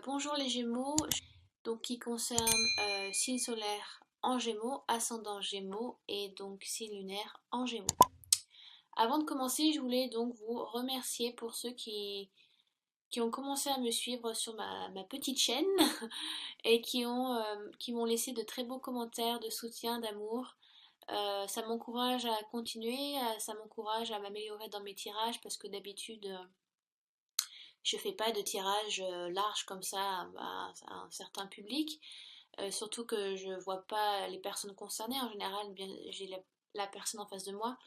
Bonjour les Gémeaux, donc qui concerne signe solaire en Gémeaux, ascendant Gémeaux et donc signe lunaire en Gémeaux. Avant de commencer, je voulais donc vous remercier pour ceux qui ont commencé à me suivre sur ma petite chaîne et qui m'ont laissé de très beaux commentaires de soutien, d'amour. Ça m'encourage à continuer, ça m'encourage à m'améliorer dans mes tirages parce que d'habitude je fais pas de tirage large comme ça à un certain public. Surtout que je vois pas les personnes concernées. En général, bien, j'ai la personne en face de moi.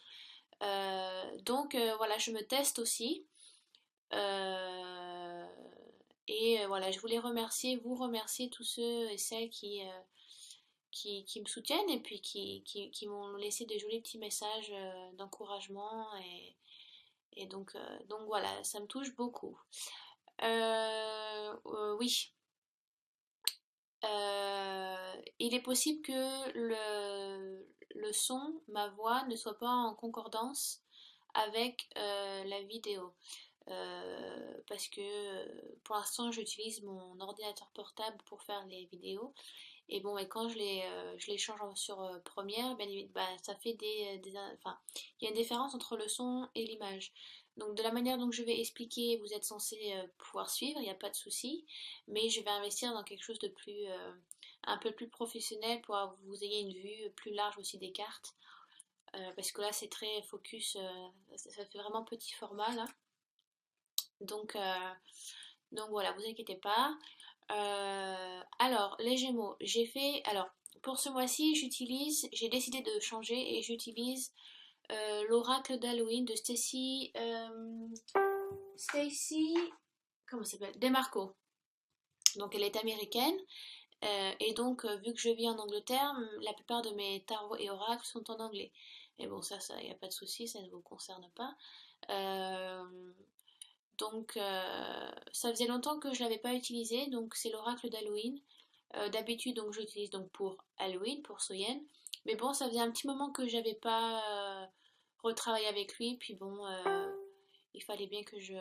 Donc voilà, je me teste aussi. Euh, et voilà, je voulais vous remercier tous ceux et celles qui me soutiennent et puis qui m'ont laissé des jolis petits messages d'encouragement. Donc voilà, ça me touche beaucoup. Oui, il est possible que le son, ma voix, ne soit pas en concordance avec la vidéo. Parce que pour l'instant j'utilise mon ordinateur portable pour faire les vidéos et bon et quand je les change sur Premiere bah, ça fait enfin il y a une différence entre le son et l'image, donc de la manière dont je vais expliquer vous êtes censé pouvoir suivre, il n'y a pas de souci, mais je vais investir dans quelque chose de plus un peu plus professionnel pour que vous ayez une vue plus large aussi des cartes. Parce que là c'est très focus, ça fait vraiment petit format là. Donc, euh, donc voilà, vous inquiétez pas. Alors, les Gémeaux, j'ai fait. Alors, pour ce mois-ci, j'ai décidé de changer et j'utilise l'oracle d'Halloween de Stacy, comment ça s'appelle? DeMarco. Donc, elle est américaine. Et donc, vu que je vis en Angleterre, la plupart de mes tarots et oracles sont en anglais. Mais bon, ça, il n'y a pas de souci, ça ne vous concerne pas. Euh, donc, ça faisait longtemps que je l'avais pas utilisé, donc c'est l'oracle d'Halloween. D'habitude, donc j'utilise donc pour Halloween, pour Soyen. Mais bon, ça faisait un petit moment que j'avais pas retravaillé avec lui, puis bon, il fallait bien que je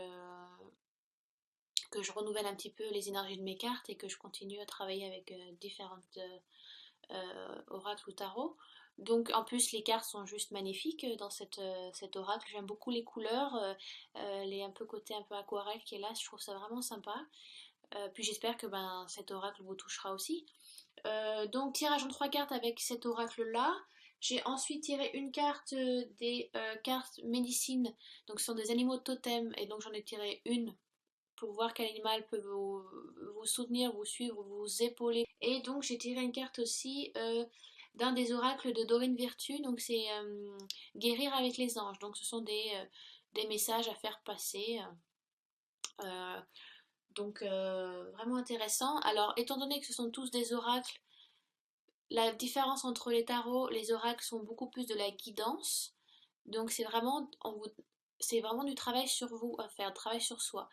renouvelle un petit peu les énergies de mes cartes et que je continue à travailler avec différentes oracles ou tarots. Donc en plus les cartes sont juste magnifiques dans cet oracle. J'aime beaucoup les couleurs, les un peu côté un peu aquarelle qui est là, je trouve ça vraiment sympa. Puis j'espère que ben, cet oracle vous touchera aussi. Donc tirage en 3 cartes avec cet oracle là. J'ai ensuite tiré une carte des cartes médecine, donc ce sont des animaux totems, et donc j'en ai tiré une pour voir quel animal peut vous soutenir, vous suivre, vous épauler. Et donc j'ai tiré une carte aussi d'un des oracles de Dorine Virtue, donc c'est guérir avec les anges. Donc ce sont des messages à faire passer. Euh, donc vraiment intéressant. Alors étant donné que ce sont tous des oracles, la différence entre les tarots, les oracles sont beaucoup plus de la guidance. Donc c'est vraiment du travail sur vous à faire, travail sur soi.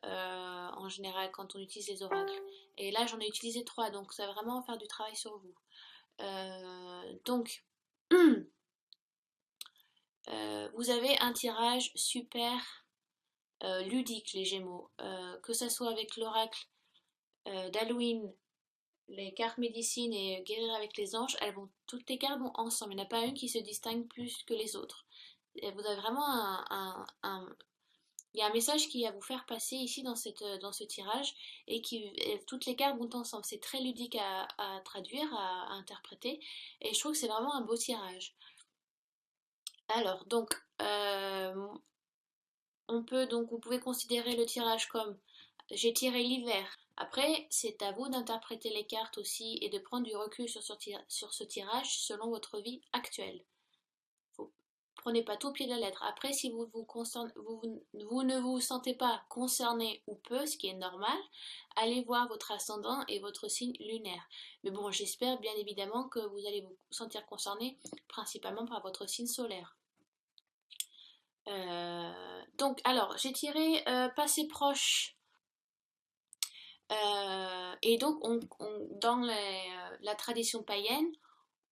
En général quand on utilise les oracles. Et là j'en ai utilisé 3, donc ça va vraiment faire du travail sur vous. Donc vous avez un tirage super ludique les Gémeaux, que ce soit avec l'oracle d'Halloween, les cartes médecine et guérir avec les anges, toutes les cartes vont ensemble, il n'y en a pas une qui se distingue plus que les autres. Et vous avez vraiment il y a un message qui est à vous faire passer ici dans ce tirage et toutes les cartes vont ensemble. C'est très ludique à traduire, à interpréter et je trouve que c'est vraiment un beau tirage. Alors, donc, vous pouvez considérer le tirage comme j'ai tiré l'hiver. Après, c'est à vous d'interpréter les cartes aussi et de prendre du recul sur ce tirage selon votre vie actuelle. Vous prenez pas tout au pied de la lettre. Après, si vous ne vous sentez pas concerné ou peu, ce qui est normal, allez voir votre ascendant et votre signe lunaire. Mais bon, j'espère bien évidemment que vous allez vous sentir concerné principalement par votre signe solaire. Donc, alors, j'ai tiré passé proche. Et donc, dans la tradition païenne,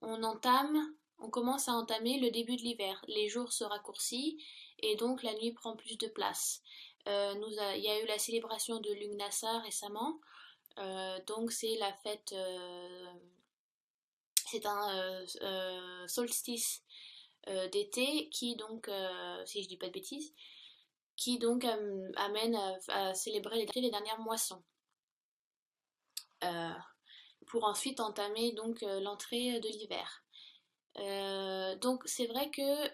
on commence à entamer le début de l'hiver. Les jours se raccourcissent et donc la nuit prend plus de place. il y a eu la célébration de Lugnasa récemment. Donc c'est la fête, c'est un solstice d'été qui donc, si je dis pas de bêtises, qui donc amène à célébrer les dernières moissons. Euh, pour ensuite entamer donc l'entrée de l'hiver. Donc c'est vrai que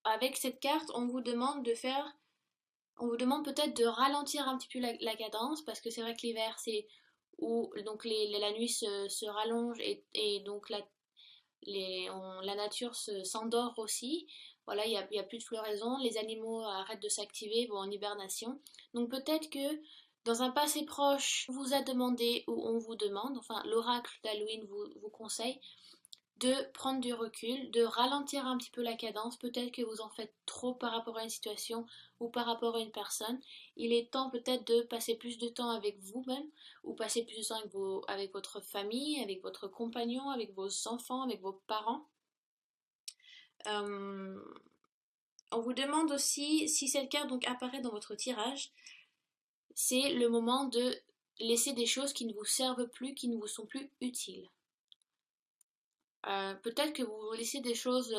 avec cette carte, on vous demande peut-être de ralentir un petit peu la cadence parce que c'est vrai que l'hiver c'est où donc la nuit se rallonge et donc la nature s'endort aussi. Voilà, il y a plus de floraison, les animaux arrêtent de s'activer, vont en hibernation. Donc peut-être que dans un passé proche, on vous a demandé ou on vous demande, enfin l'oracle d'Halloween vous conseille de prendre du recul, de ralentir un petit peu la cadence. Peut-être que vous en faites trop par rapport à une situation ou par rapport à une personne. Il est temps peut-être de passer plus de temps avec vous-même ou passer plus de temps avec votre famille, avec votre compagnon, avec vos enfants, avec vos parents. Euh, on vous demande aussi, si cette carte donc apparaît dans votre tirage, c'est le moment de laisser des choses qui ne vous servent plus, qui ne vous sont plus utiles. Peut-être que vous laissez des choses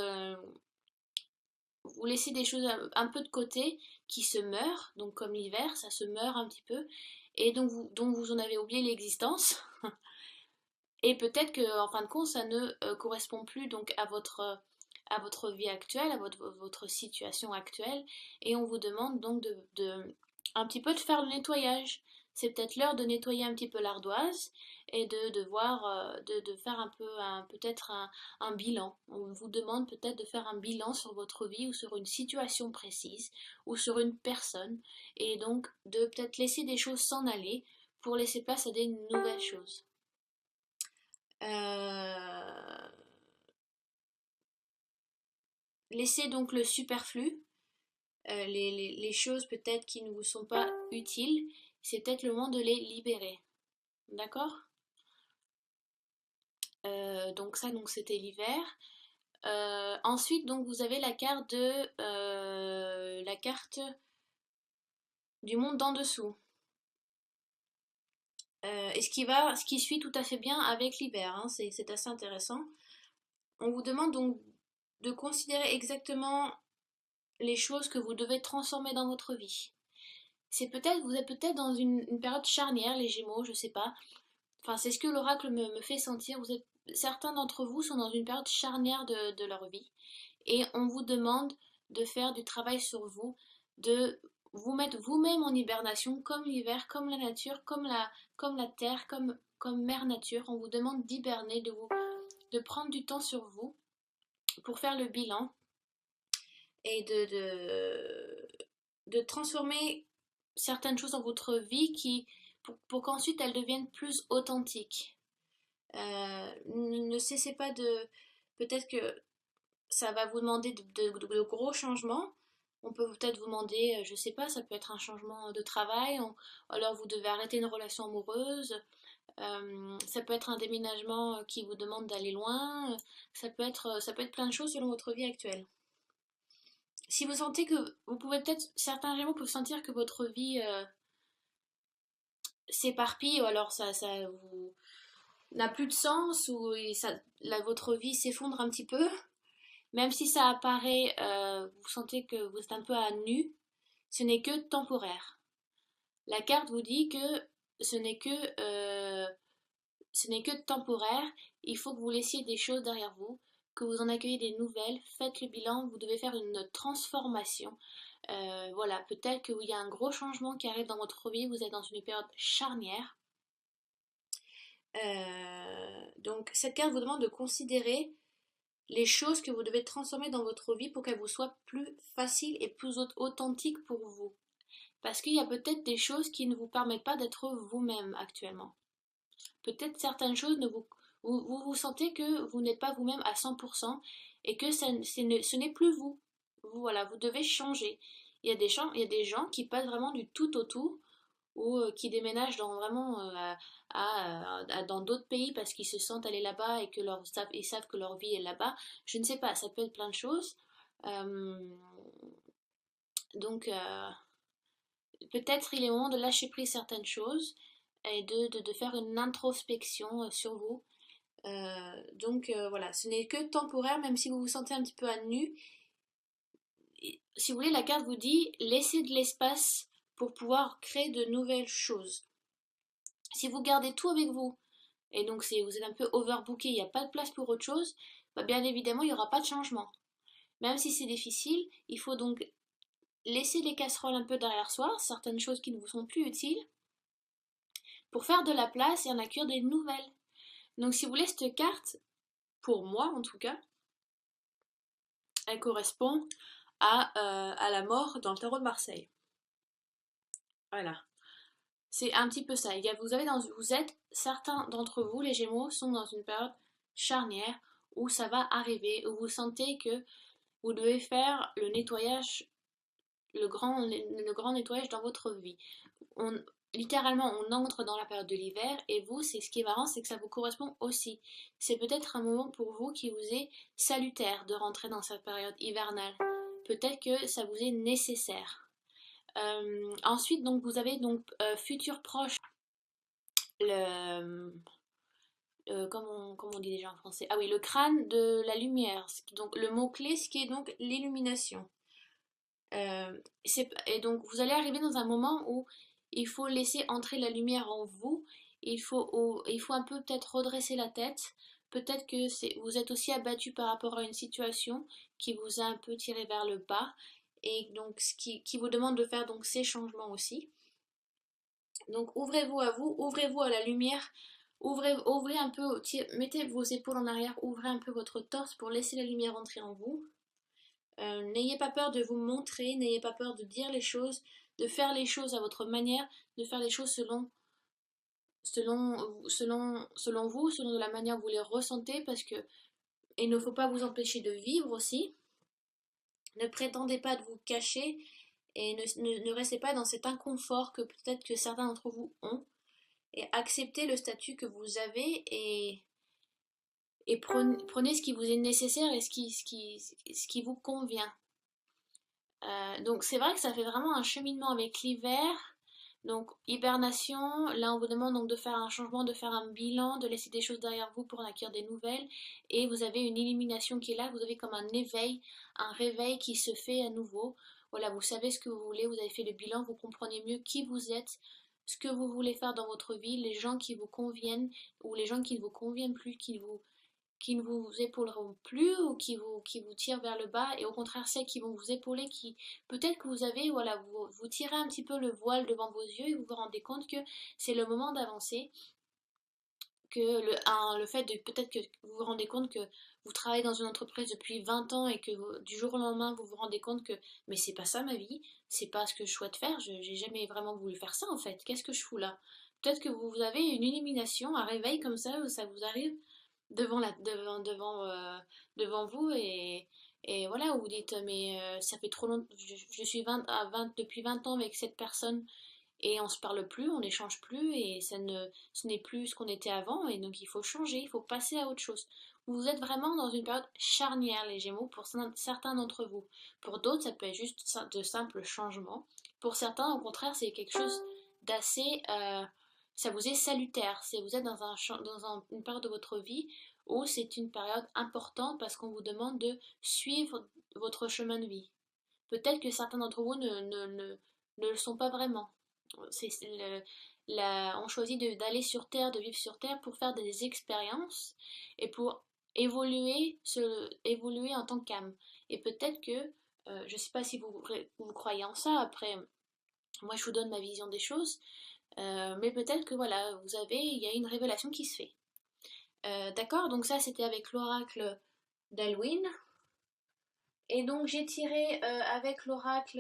un peu de côté qui se meurent, donc comme l'hiver, ça se meurt un petit peu, et donc vous en avez oublié l'existence. Et peut-être que en fin de compte, ça ne correspond plus donc à votre vie actuelle, à votre situation actuelle, et on vous demande donc un petit peu de faire le nettoyage. C'est peut-être l'heure de nettoyer un petit peu l'ardoise et de voir, de faire un peu, peut-être un bilan. On vous demande peut-être de faire un bilan sur votre vie ou sur une situation précise ou sur une personne et donc de peut-être laisser des choses s'en aller pour laisser place à des nouvelles choses. Euh, Laissez donc le superflu, les choses peut-être qui ne vous sont pas utiles, c'est peut-être le moment de les libérer. D'accord. Donc ça, donc c'était l'hiver. Ensuite, donc vous avez la carte du monde d'en dessous. Et ce qui suit tout à fait bien avec l'hiver, hein, c'est assez intéressant. On vous demande donc de considérer exactement les choses que vous devez transformer dans votre vie. Vous êtes peut-être dans une période charnière, les Gémeaux, je sais pas. Enfin, c'est ce que l'oracle me fait sentir. Certains d'entre vous sont dans une période charnière de leur vie, et on vous demande de faire du travail sur vous, de vous mettre vous-même en hibernation, comme l'hiver, comme la nature, comme la terre, comme mère nature. On vous demande d'hiberner, de prendre du temps sur vous pour faire le bilan et de transformer certaines choses dans votre vie pour qu'ensuite elles deviennent plus authentiques. Ne cessez pas de... Peut-être que ça va vous demander de gros changements. On peut peut-être vous demander, je sais pas, ça peut être un changement de travail, alors vous devez arrêter une relation amoureuse. Ça peut être un déménagement qui vous demande d'aller loin. Ça peut être plein de choses selon votre vie actuelle. Si vous sentez que vous pouvez peut-être, certains Gémeaux peuvent sentir que votre vie s'éparpille ou alors ça vous n'a plus de sens ou votre vie s'effondre un petit peu, même si ça apparaît, vous sentez que vous êtes un peu à nu, ce n'est que temporaire. La carte vous dit que ce n'est que, euh, ce n'est que temporaire, il faut que vous laissiez des choses derrière vous, que vous en accueillez des nouvelles, faites le bilan, vous devez faire une transformation. Voilà, peut-être qu'il y a un gros changement qui arrive dans votre vie, vous êtes dans une période charnière. Donc cette carte vous demande de considérer les choses que vous devez transformer dans votre vie pour qu'elles vous soient plus faciles et plus authentiques pour vous. Parce qu'il y a peut-être des choses qui ne vous permettent pas d'être vous-même actuellement. Peut-être certaines choses vous sentez que vous n'êtes pas vous-même à 100% et que ce n'est plus vous. Voilà, vous devez changer. Il y a des gens qui passent vraiment du tout au tout ou qui déménagent dans d'autres pays parce qu'ils se sentent aller là-bas et ils savent que leur vie est là-bas. Je ne sais pas, ça peut être plein de choses. Euh, donc, peut-être il est moment de lâcher prise certaines choses et de faire une introspection sur vous. Voilà, ce n'est que temporaire, même si vous vous sentez un petit peu à nu. Si vous voulez, la carte vous dit laissez de l'espace pour pouvoir créer de nouvelles choses. Si vous gardez tout avec vous, et donc vous êtes un peu overbooké, il n'y a pas de place pour autre chose, bah bien évidemment il n'y aura pas de changement. Même si c'est difficile, il faut donc laisser les casseroles un peu derrière soi, certaines choses qui ne vous sont plus utiles, pour faire de la place et en accueillir des nouvelles. Donc si vous voulez, cette carte, pour moi en tout cas, elle correspond à la mort dans le tarot de Marseille. Voilà. C'est un petit peu ça. Vous êtes, certains d'entre vous, les Gémeaux, sont dans une période charnière où ça va arriver, où vous sentez que vous devez faire le nettoyage, le grand nettoyage dans votre vie. Littéralement, on entre dans la période de l'hiver et vous, c'est ce qui est marrant, c'est que ça vous correspond aussi. C'est peut-être un moment pour vous qui vous est salutaire de rentrer dans cette période hivernale. Peut-être que ça vous est nécessaire. Ensuite, donc, vous avez donc futur proche, le, comment on dit déjà en français? Ah oui, le crâne de la lumière. Donc le mot-clé, ce qui est donc l'illumination. Et donc vous allez arriver dans un moment où il faut laisser entrer la lumière en vous. Il faut un peu peut-être redresser la tête. Peut-être que vous êtes aussi abattu par rapport à une situation qui vous a un peu tiré vers le bas. Et donc qui vous demande de faire donc ces changements aussi. Donc ouvrez-vous à vous, ouvrez-vous à la lumière, ouvrez un peu, mettez vos épaules en arrière, ouvrez un peu votre torse pour laisser la lumière entrer en vous. N'ayez pas peur de vous montrer, n'ayez pas peur de dire les choses, de faire les choses à votre manière, de faire les choses selon vous, selon la manière que vous les ressentez, parce que il ne faut pas vous empêcher de vivre aussi. Ne prétendez pas de vous cacher et ne restez pas dans cet inconfort que peut-être que certains d'entre vous ont. Et acceptez le statut que vous avez et prenez ce qui vous est nécessaire et ce qui vous convient. Donc c'est vrai que ça fait vraiment un cheminement avec l'hiver. Donc hibernation, là on vous demande donc de faire un changement, de faire un bilan, de laisser des choses derrière vous pour en acquérir des nouvelles. Et vous avez une illumination qui est là, vous avez comme un éveil, un réveil qui se fait à nouveau. Voilà, vous savez ce que vous voulez, vous avez fait le bilan, vous comprenez mieux qui vous êtes, ce que vous voulez faire dans votre vie, les gens qui vous conviennent ou les gens qui ne vous conviennent plus, qui ne vous épauleront plus ou qui vous tirent vers le bas, et au contraire celles qui vont vous épauler, qui peut-être que vous avez, voilà, vous tirez un petit peu le voile devant vos yeux et vous vous rendez compte que c'est le moment d'avancer, que le fait de peut-être que vous vous rendez compte que vous travaillez dans une entreprise depuis 20 ans et que du jour au lendemain vous vous rendez compte que mais c'est pas ça ma vie, c'est pas ce que je souhaite faire, j'ai jamais vraiment voulu faire ça en fait, qu'est-ce que je fous là? Peut-être que vous avez une illumination, un réveil comme ça, où ça vous arrive devant vous et voilà, où vous dites mais ça fait trop longtemps, je suis depuis 20 ans avec cette personne et on se parle plus, on n'échange plus et ce n'est plus ce qu'on était avant et donc il faut changer, il faut passer à autre chose. Vous êtes vraiment dans une période charnière les Gémeaux pour certains d'entre vous. Pour d'autres ça peut être juste de simples changements. Pour certains au contraire c'est quelque chose d'assez ça vous est salutaire. Vous êtes une période de votre vie où c'est une période importante parce qu'on vous demande de suivre votre chemin de vie. Peut-être que certains d'entre vous ne le sont pas vraiment. On choisit d'aller sur Terre, de vivre sur Terre pour faire des expériences et pour évoluer en tant qu'âme. Et peut-être que, je ne sais pas si vous croyez en ça, après, moi je vous donne ma vision des choses, mais peut-être que voilà, il y a une révélation qui se fait. D'accord, donc ça c'était avec l'oracle d'Alwyn. Et donc j'ai tiré avec l'oracle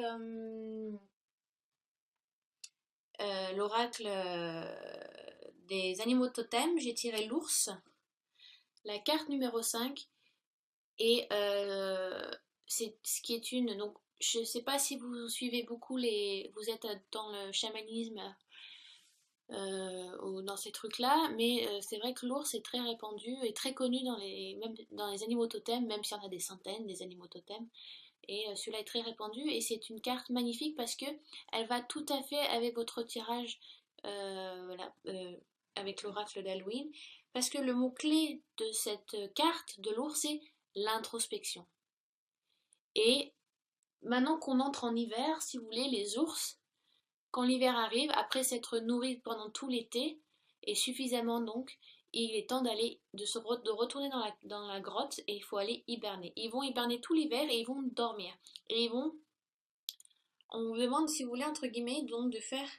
des animaux totems, j'ai tiré l'ours, la carte numéro 5, et c'est ce qui est une. Donc je sais pas si vous suivez beaucoup vous êtes dans le chamanisme ou dans ces trucs-là, mais c'est vrai que l'ours est très répandu et très connu même dans les animaux totems, même s'il y en a des centaines des animaux totems. Et celui-là est très répandu et c'est une carte magnifique parce que elle va tout à fait avec votre tirage voilà, avec l'oracle d'Halloween. Parce que le mot-clé de cette carte de l'ours, c'est l'introspection. Et maintenant qu'on entre en hiver, si vous voulez, les ours, quand l'hiver arrive, après s'être nourris pendant tout l'été, et suffisamment donc, il est temps de retourner dans la grotte et il faut aller hiberner. Ils vont hiberner tout l'hiver et ils vont dormir. Et on vous demande si vous voulez, entre guillemets, donc de faire,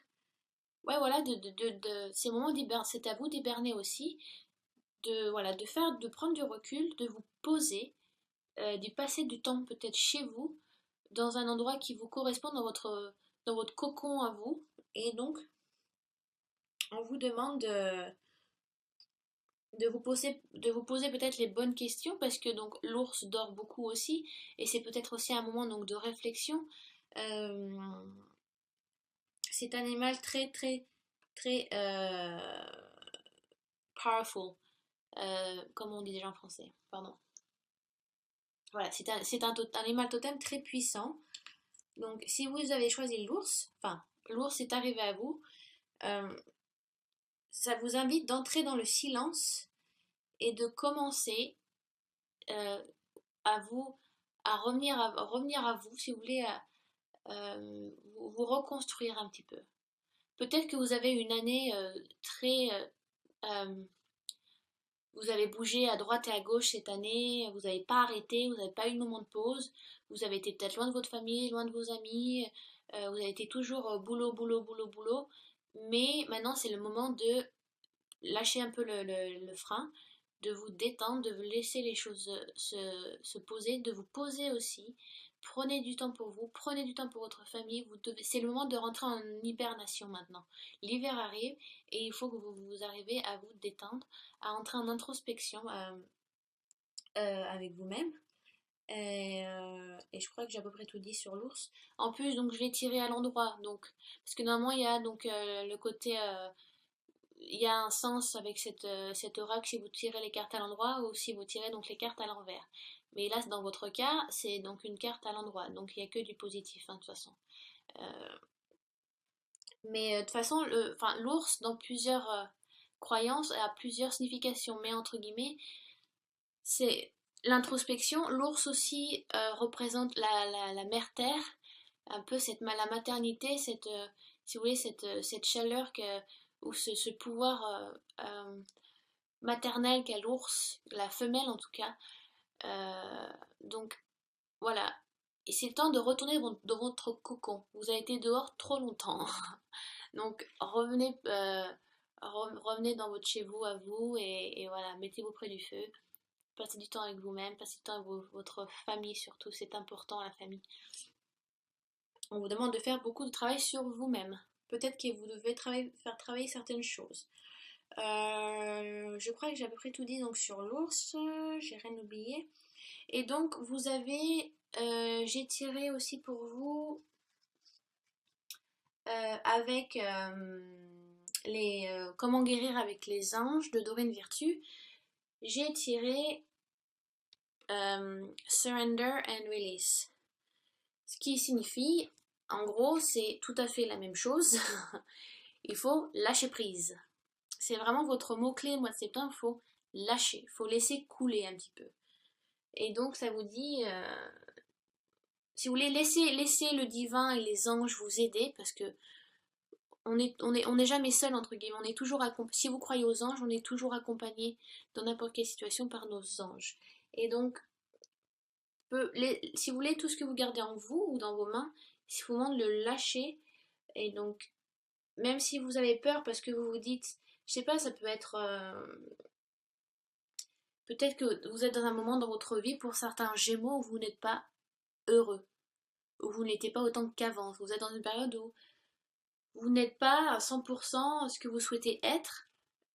ouais voilà, ces moments d'hiberner, c'est à vous d'hiberner aussi, voilà, de prendre du recul, de vous poser, d'y passer du temps peut-être chez vous, dans un endroit qui vous correspond dans votre cocon à vous. Et donc, on vous demande de vous poser peut-être les bonnes questions parce que donc l'ours dort beaucoup aussi et c'est peut-être aussi un moment donc de réflexion. Euh, c'est un animal très très très powerful, comme on dit déjà en français. Pardon. Voilà, un animal totem très puissant. Donc si vous avez choisi l'ours, enfin l'ours est arrivé à vous, euh, ça vous invite d'entrer dans le silence et de commencer euh, à vous, revenir à vous, si vous voulez, vous reconstruire un petit peu. Peut-être que vous avez une année très... vous avez bougé à droite et à gauche cette année, vous n'avez pas arrêté, vous n'avez pas eu de moment de pause, vous avez été peut-être loin de votre famille, loin de vos amis, vous avez été toujours boulot, boulot, boulot, boulot, mais maintenant c'est le moment de lâcher un peu le frein, de vous détendre, de vous laisser les choses se poser, de vous poser aussi. Prenez du temps pour vous, prenez du temps pour votre famille. C'est le moment de rentrer en hibernation maintenant. L'hiver arrive et il faut que vous arrivez à vous détendre, à entrer en introspection avec vous-même. Et je crois que j'ai à peu près tout dit sur l'ours. En plus, donc je vais tirer à l'endroit. Donc, parce que normalement, il y a donc le côté il y a un sens avec cet oracle si vous tirez les cartes à l'endroit ou si vous tirez donc les cartes à l'envers. Mais là, dans votre cas, c'est donc une carte à l'endroit, donc il n'y a que du positif, hein, de toute façon. Euh, mais de toute façon, l'ours, dans plusieurs croyances, a plusieurs significations, mais entre guillemets, c'est l'introspection. L'ours aussi représente la mère terre, un peu la maternité, si vous voulez, cette chaleur ou ce pouvoir maternelle qu'a l'ours, la femelle en tout cas. Euh, donc voilà. Et c'est le temps de retourner dans votre cocon. Vous avez été dehors trop longtemps. Donc revenez dans votre chez vous à vous et voilà, mettez-vous près du feu. Passez du temps avec vous-même, passez du temps avec votre famille surtout, c'est important la famille. On vous demande de faire beaucoup de travail sur vous-même. Peut-être que vous devez faire travailler certaines choses. Je crois que j'ai à peu près tout dit donc sur l'ours, j'ai rien oublié. Et donc vous avez, j'ai tiré aussi pour vous avec les comment guérir avec les anges de Dorine Virtue. J'ai tiré Surrender and Release. Ce qui signifie, en gros, c'est tout à fait la même chose. Il faut lâcher prise. C'est vraiment votre mot-clé, mois de septembre, il faut lâcher, il faut laisser couler un petit peu. Et donc ça vous dit, si vous voulez, laisser le divin et les anges vous aider, parce que on est jamais seul, entre guillemets, on est toujours accompagné. Si vous croyez aux anges, on est toujours accompagné dans n'importe quelle situation par nos anges. Et donc, si vous voulez, tout ce que vous gardez en vous ou dans vos mains, il faut vraiment le lâcher. Et donc, même si vous avez peur parce que vous vous dites, je sais pas, ça peut être peut-être que vous êtes dans un moment dans votre vie, pour certains Gémeaux, où vous n'êtes pas heureux, où vous n'étiez pas autant qu'avant. Vous êtes dans une période où vous n'êtes pas à 100% ce que vous souhaitez être.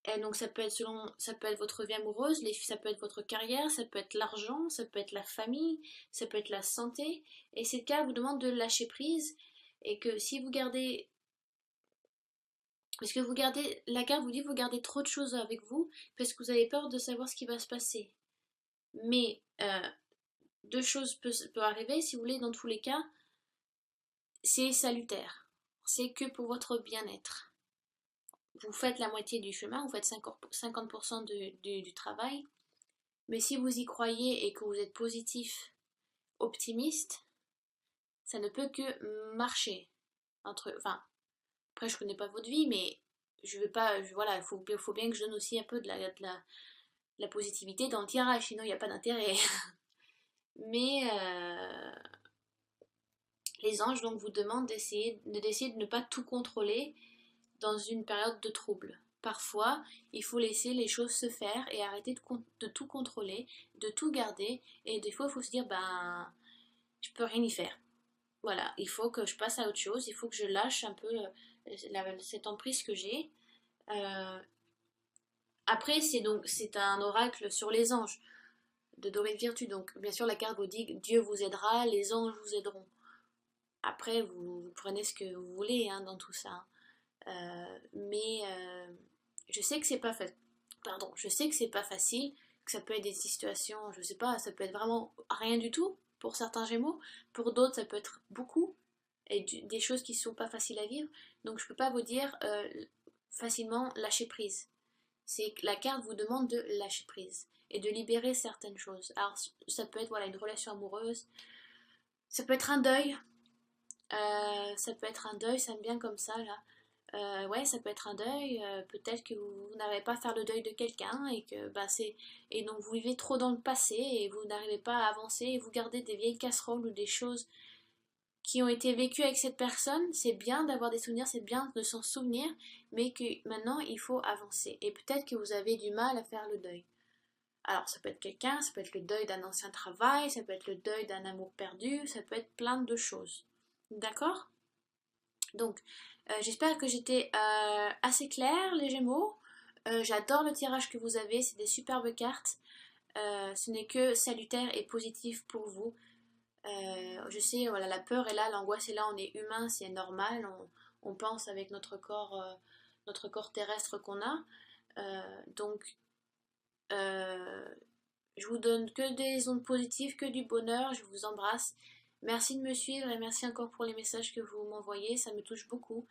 Et donc ça peut être votre vie amoureuse, ça peut être votre carrière, ça peut être l'argent, ça peut être la famille, ça peut être la santé. Et c'est le cas, vous demande de lâcher prise. Et que si vous gardez parce que la carte vous dit que vous gardez trop de choses avec vous parce que vous avez peur de savoir ce qui va se passer. Mais deux choses peuvent arriver, si vous voulez, dans tous les cas, c'est salutaire. C'est que pour votre bien-être. Vous faites la moitié du chemin, vous faites 50% du travail, mais si vous y croyez et que vous êtes positif, optimiste, ça ne peut que marcher. Enfin, après je connais pas votre vie, mais je veux pas, voilà, faut bien que je donne aussi un peu de la positivité dans le tirage, sinon il n'y a pas d'intérêt. Mais les anges donc vous demandent d'essayer de ne pas tout contrôler dans une période de trouble. Parfois, il faut laisser les choses se faire et arrêter de tout contrôler, de tout garder. Et des fois, il faut se dire, ben, je peux rien y faire. Voilà, il faut que je passe à autre chose, il faut que je lâche un peu cette emprise que j'ai. Euh, Après, c'est un oracle sur les anges de Dorée de Virtue. Donc, bien sûr, la carte vous dit que Dieu vous aidera, les anges vous aideront. Après, vous prenez ce que vous voulez hein, dans tout ça. Mais je sais que c'est pas facile. Pardon, je sais que c'est pas facile, que ça peut être des situations, je sais pas, ça peut être vraiment rien du tout pour certains Gémeaux, pour d'autres ça peut être beaucoup et des choses qui sont pas faciles à vivre. Donc je peux pas vous dire facilement lâcher prise. C'est que la carte vous demande de lâcher prise et de libérer certaines choses. Alors ça peut être voilà une relation amoureuse, ça peut être un deuil, ça peut être un deuil, ça me vient comme ça là. Ouais, ça peut être un deuil. Peut-être que vous n'arrivez pas à faire le deuil de quelqu'un et que bah, et donc vous vivez trop dans le passé et vous n'arrivez pas à avancer et vous gardez des vieilles casseroles ou des choses qui ont été vécues avec cette personne. C'est bien d'avoir des souvenirs, c'est bien de s'en souvenir, mais que maintenant il faut avancer. Et peut-être que vous avez du mal à faire le deuil. Alors ça peut être quelqu'un, ça peut être le deuil d'un ancien travail, ça peut être le deuil d'un amour perdu, ça peut être plein de choses. D'accord? Donc, j'espère que j'étais assez claire, les Gémeaux. J'adore le tirage que vous avez, c'est des superbes cartes. Ce n'est que salutaire et positif pour vous. Je sais, voilà, la peur est là, l'angoisse est là, on est humain, c'est normal. On pense avec notre corps terrestre qu'on a. Donc, euh, je vous donne que des ondes positives, que du bonheur. Je vous embrasse. Merci de me suivre et merci encore pour les messages que vous m'envoyez, ça me touche beaucoup.